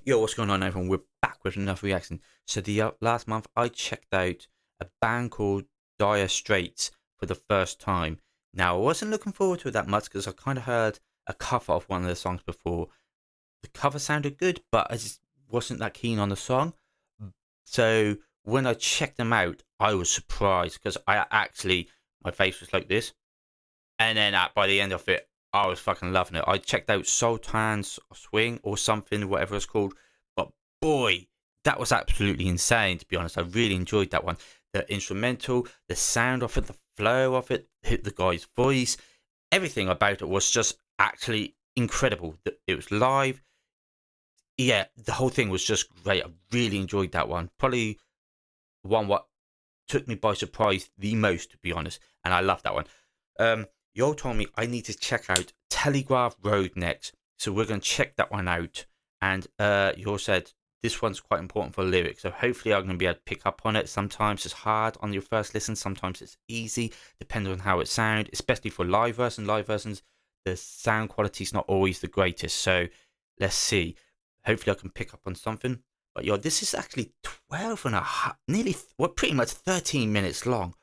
Yo, what's going on, everyone? We're back with another reaction. So the last month, I checked out a band called Dire Straits for the first time. Now, I wasn't looking forward to it that much because I kind of heard a cover of one of the songs before. The cover sounded good, but I just wasn't that keen on the song. So when I checked them out, I was surprised because my face was like this. And then by the end of it, I was fucking loving it. I checked out Sultan's Swing or something, whatever it's called. But boy, that was absolutely insane, to be honest. I really enjoyed that one. The instrumental, the sound of it, the flow of it, the guy's voice, everything about it was just actually incredible. It was live. Yeah, the whole thing was just great. I really enjoyed that one. Probably one what took me by surprise the most, to be honest. And I love that one. You all told me I need to check out Telegraph Road next, so we're going to check that one out. And you all said this one's quite important for lyrics, so hopefully I'm going to be able to pick up on it. Sometimes it's hard on your first listen, sometimes it's easy, depending on how it sounds, especially for live versions. Live versions, the sound quality is not always the greatest, so let's see. Hopefully I can pick up on something. But yo, this is actually 12 and a half, pretty much 13 minutes long.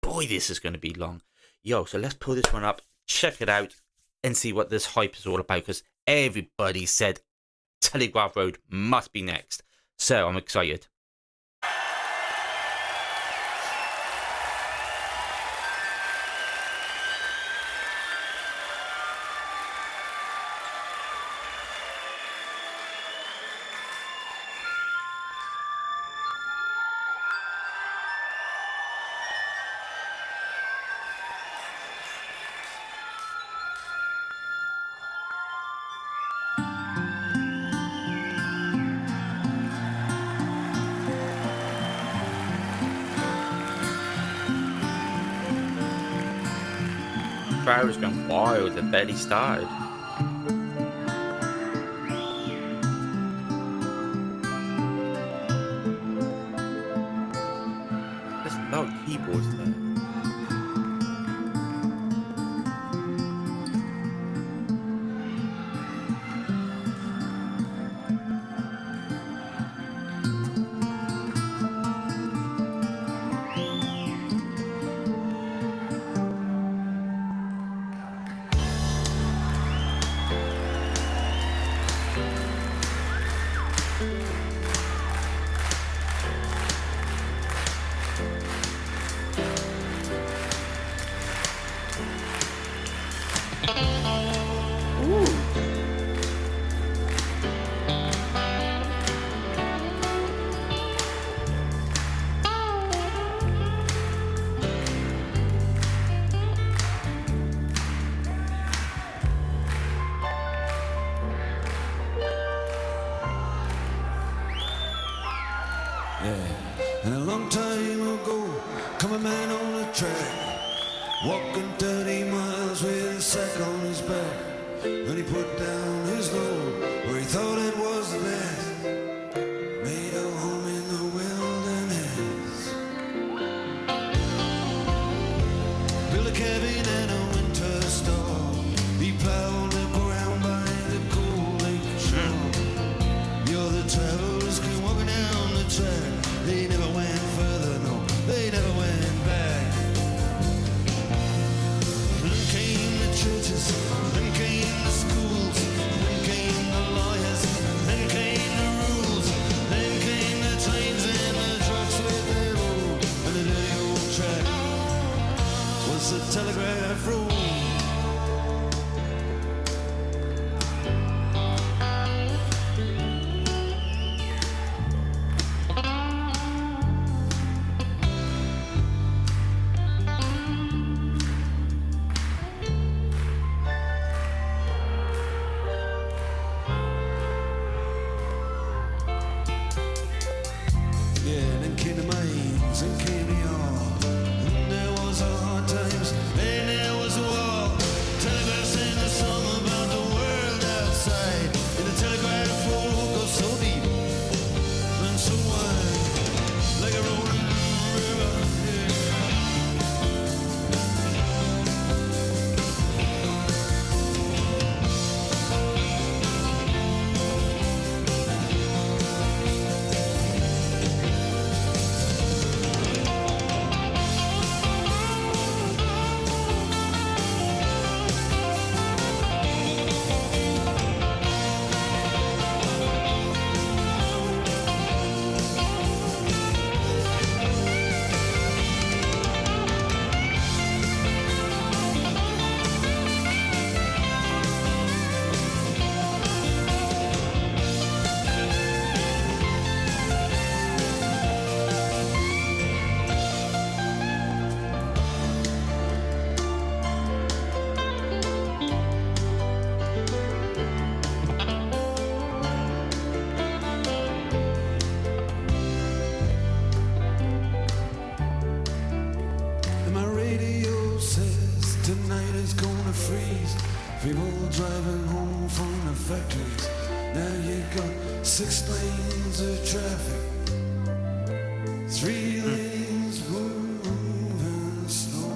Boy, this is going to be long. Yo, so let's pull this one up, check it out, and see what this hype is all about, because everybody said Telegraph Road must be next. So I'm excited. Crowd is going wild. The barely started. There's loud keyboards there. Yeah, and a long time ago, come a man on a track, walking 30 miles with a sack on his back. Then he put down his load where he thought it was the best, made a home in the wilderness, built a cabin and a winter store. He plowed the ground by the cold lake shore. You're the travelers came walking down the track. They never went further, no, they never went back. Then came the churches, then came the schools, then came the lawyers, then came the rules, then came the trains and the trucks with their load. And the dirty old track was the Telegraph Road. And there was a hard times, and there was a war. gonna freeze. People driving home from the factories. Now you got 6 lanes of traffic, 3 lanes moving slow.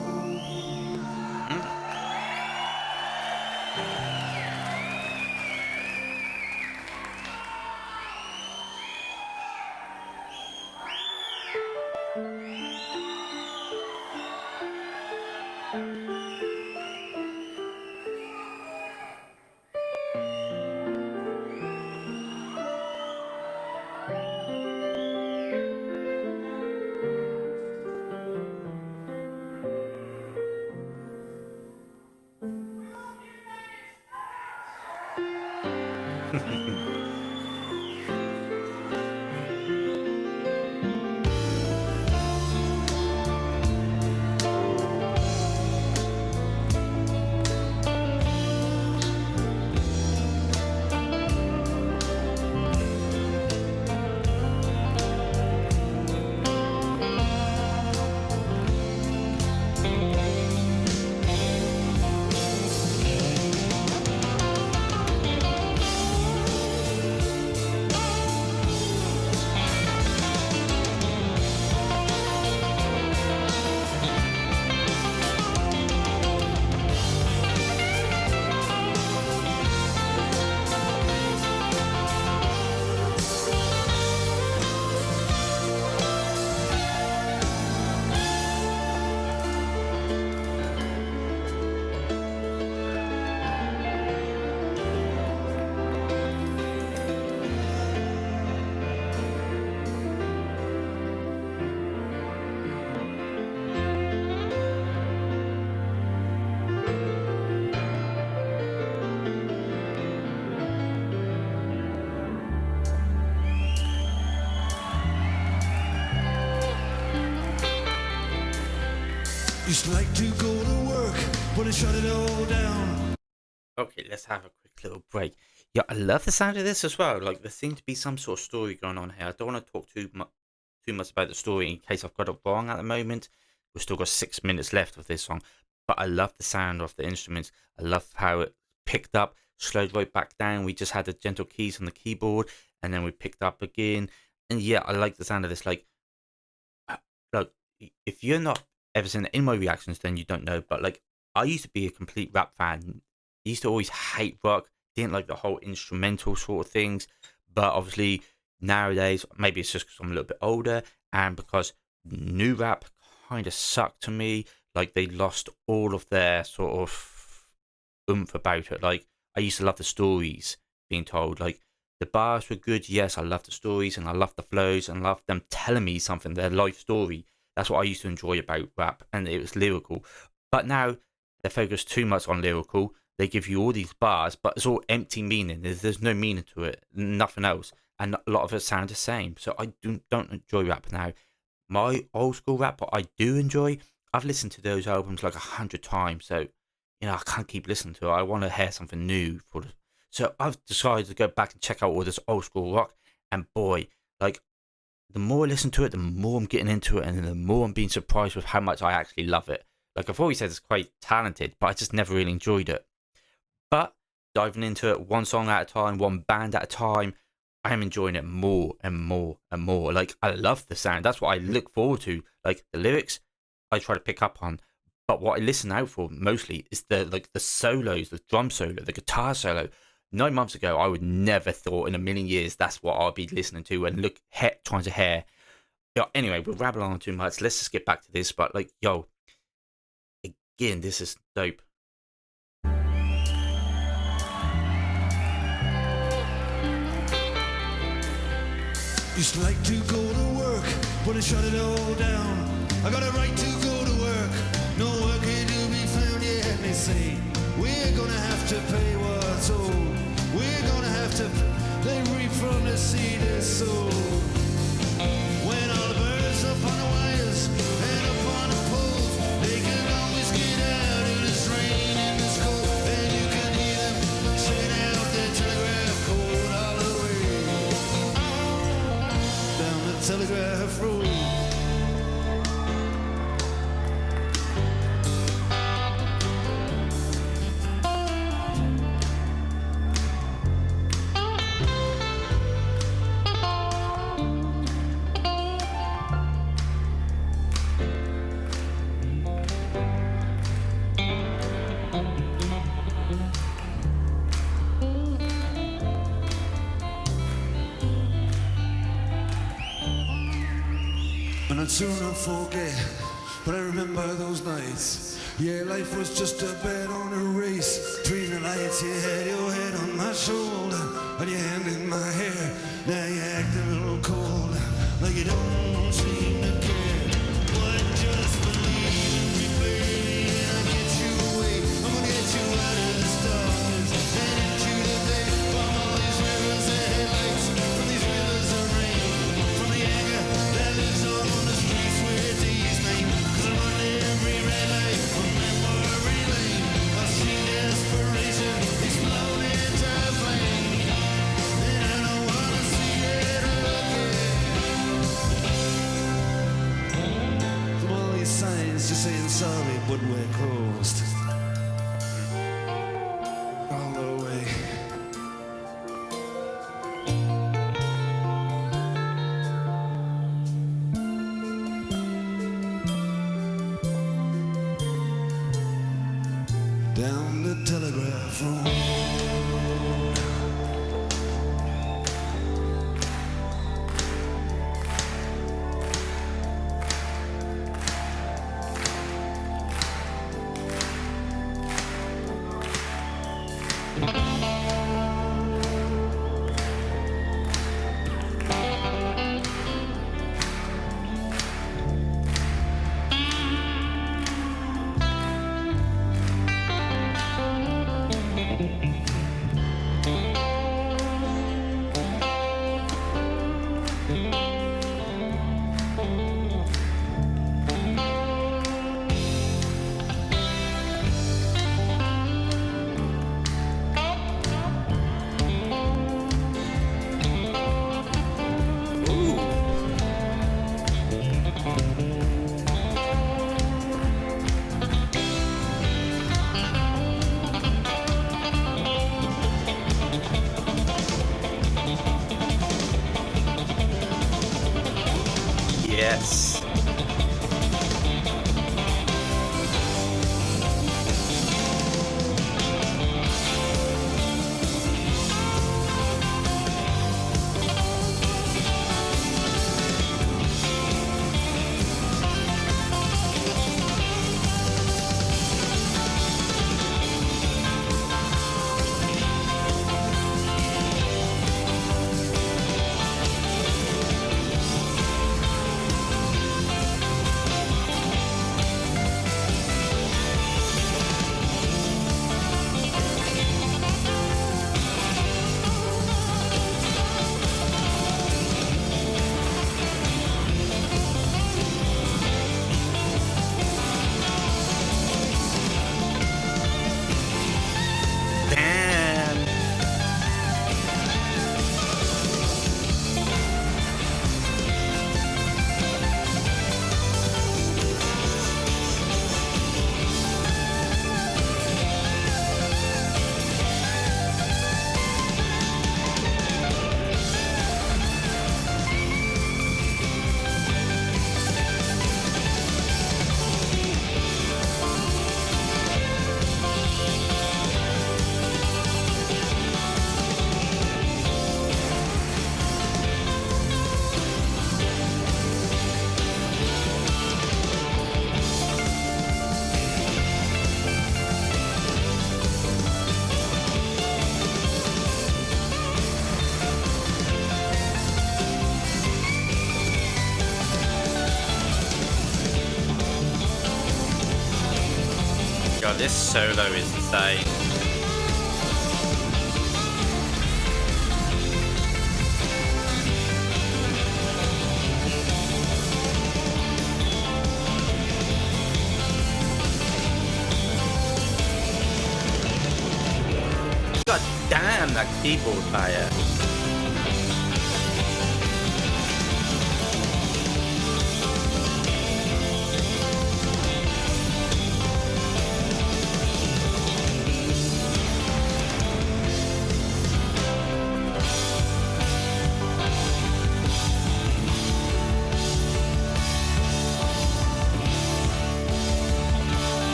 Used to like to go to work, but they shut it all down. Okay, let's have a quick little break. Yeah, I love the sound of this as well. Like there seems to be some sort of story going on here. I don't want to talk too much about the story in case I've got it wrong at the moment. We've still got 6 minutes left of this song, but I love the sound of the instruments. I love how it picked up, slowed right back down. We just had the gentle keys on the keyboard, and then we picked up again. And yeah, I like the sound of this. Look, if you're not ever seen in my reactions, then you don't know. But like, I used to be a complete rap fan. I used to always hate rock. Didn't like the whole instrumental sort of things. But obviously nowadays, maybe it's just because I'm a little bit older, and because new rap kind of sucked to me. Like they lost all of their sort of oomph about it. Like I used to love the stories being told. Like the bars were good. Yes, I love the stories and I love the flows and I love them telling me something, their life story. That's what I used to enjoy about rap, and it was lyrical. But now they focus too much on lyrical. They give you all these bars, but it's all empty meaning. There's no meaning to it, nothing else, and a lot of it sounds the same. So I don't enjoy rap now. My old school rap, what I do enjoy, I've listened to those albums like 100 times. So I can't keep listening to it. I want to hear something new so I've decided to go back and check out all this old school rock, and boy, like the more I listen to it, the more I'm getting into it, and the more I'm being surprised with how much I actually love it. Like I've always said, it's quite talented, but I just never really enjoyed it. But diving into it one song at a time, one band at a time, I am enjoying it more and more and more. Like I love the sound. That's what I look forward to. Like the lyrics, I try to pick up on, but what I listen out for mostly is the solos, the drum solo, the guitar solo. 9 months ago, I would never thought in a million years that's what I'd be listening to and trying to hear. Anyway, we're rambling on too much. Let's just get back to this. But like, again, this is dope. Used to like to go to work, but they shut it all down. I got a right to go to work, no work here to be found yet. They say we're gonna have to pay what's owed. We're gonna have to. They reap from the seed they sow. When all the birds up on the wires and up on the poles, they can always get out in this rain and this cold, and you can hear them singing out their telegraph code all the way down the telegraph road. soon I'll forget, but I remember those nights. Yeah, life was just a bet on a race. Between the lights, you had your head on my shoulder and your hand in my hair. Now you act a little cold, like you don't seem to care. But just believe in me, baby, and I'll get you away. I'm gonna get you out of this darkness and into the day. From all these rivers and headlights, from these rivers of rain, from the anger that lives on the streets where it's evening. 'Cause I run every red light from memory lane. I see desperation explode into flame, and I don't wanna see it again. From all these signs just saying sorry, but we're closed all the way. Down the Telegraph Road. Yes. Damn. God, this solo is insane. God damn, that keyboard player.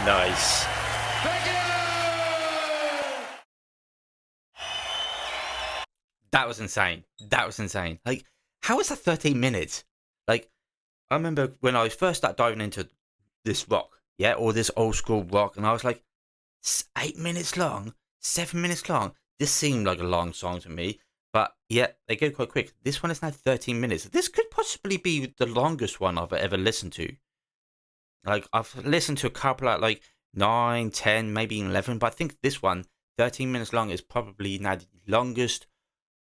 Nice. Thank you! That was insane. That was insane. Like, how is that 13 minutes? Like, I remember when I first started diving into this rock, yeah, or this old school rock, and I was like, 8 minutes long, 7 minutes long. This seemed like a long song to me, but yeah, they go quite quick. This one is now 13 minutes. This could possibly be the longest one I've ever listened to. Like, I've listened to a couple at like 9, 10, maybe 11, but I think this one, 13 minutes long, is probably now the longest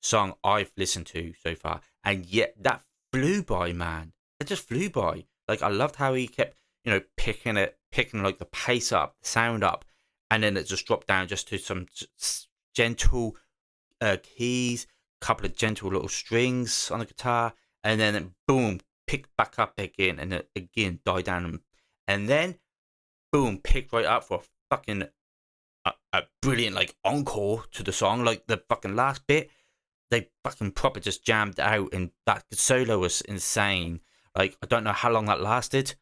song I've listened to so far. And yet, that flew by, man. It just flew by. Like, I loved how he kept, picking like the pace up, the sound up, and then it just dropped down just to some gentle keys, couple of gentle little strings on the guitar, and then boom, pick back up again, and it again die down, and then boom, pick right up for a fucking a brilliant like encore to the song, like the fucking last bit. They fucking proper just jammed out, and that solo was insane. Like, I don't know how long that lasted,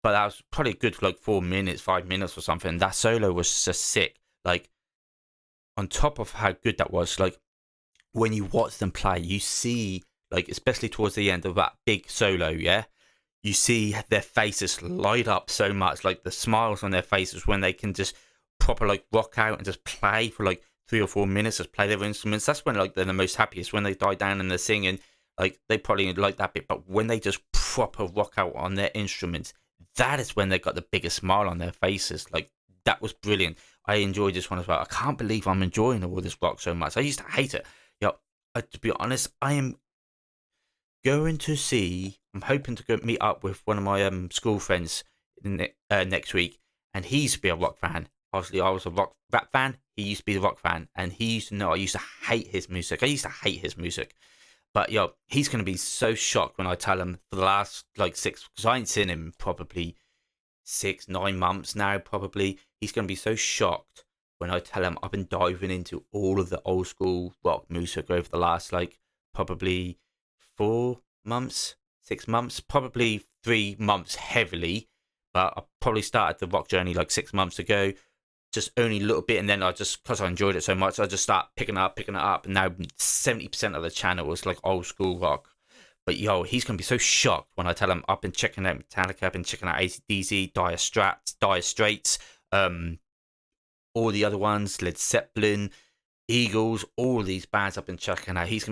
but that was probably good for like 4 minutes, 5 minutes or something. That solo was just sick. Like, on top of how good that was, like, when you watch them play, you see, like, especially towards the end of that big solo, yeah, you see their faces light up so much, like the smiles on their faces when they can just proper like rock out and just play for like 3 or 4 minutes, just play their instruments. That's when like they're the most happiest, when they die down and they're singing. Like, they probably like that bit, but when they just proper rock out on their instruments, that is when they got the biggest smile on their faces. Like, that was brilliant. I enjoyed this one as well. I can't believe I'm enjoying all this rock so much. I used to hate it. Yo, to be honest, I am going to see. I'm hoping to go meet up with one of my school friends next week, and he used to be a rock fan. Obviously, I was a rap fan. He used to be the rock fan, and he used to know I used to hate his music. I used to hate his music, but yo, he's gonna be so shocked when I tell him for the last like six, because I ain't seen him probably 6, 9 months now. Probably he's gonna be so shocked when I tell him I've been diving into all of the old school rock music over the last like probably 4 months, 6 months, probably 3 months heavily. But I probably started the rock journey like 6 months ago, just only a little bit, and then I just, because I enjoyed it so much, I just start picking it up, and now 70% of the channel is like old school rock. But yo, he's gonna be so shocked when I tell him I've been checking out Metallica, I've been checking out AC/DC, Dire Straits, all the other ones, Led Zeppelin, Eagles, all these bands I've been checking out. He's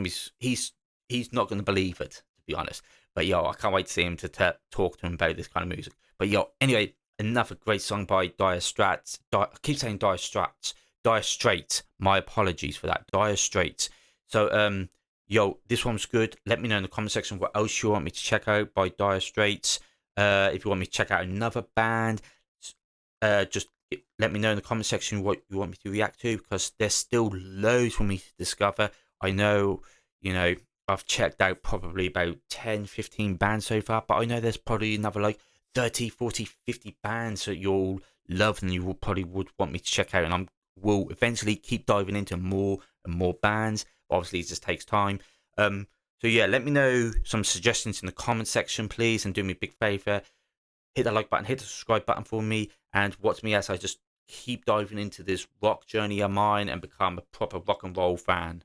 not gonna believe it, to be honest. But yo, I can't wait to see him to talk to him about this kind of music. But yo, anyway, another great song by Dire Straits. I keep saying Dire Straits. Dire Straits. My apologies for that. Dire Straits. So yo, this one's good. Let me know in the comment section what else you want me to check out by Dire Straits. If you want me to check out another band, just let me know in the comment section what you want me to react to, because there's still loads for me to discover. I know, I've checked out probably about 10, 15 bands so far, but I know there's probably another like 30, 40, 50 bands that you'll love and you will probably would want me to check out, and I will eventually keep diving into more and more bands. Obviously, it just takes time. So yeah, let me know some suggestions in the comment section, please, and do me a big favor. Hit that like button, hit the subscribe button for me, and watch me as I just keep diving into this rock journey of mine and become a proper rock and roll fan.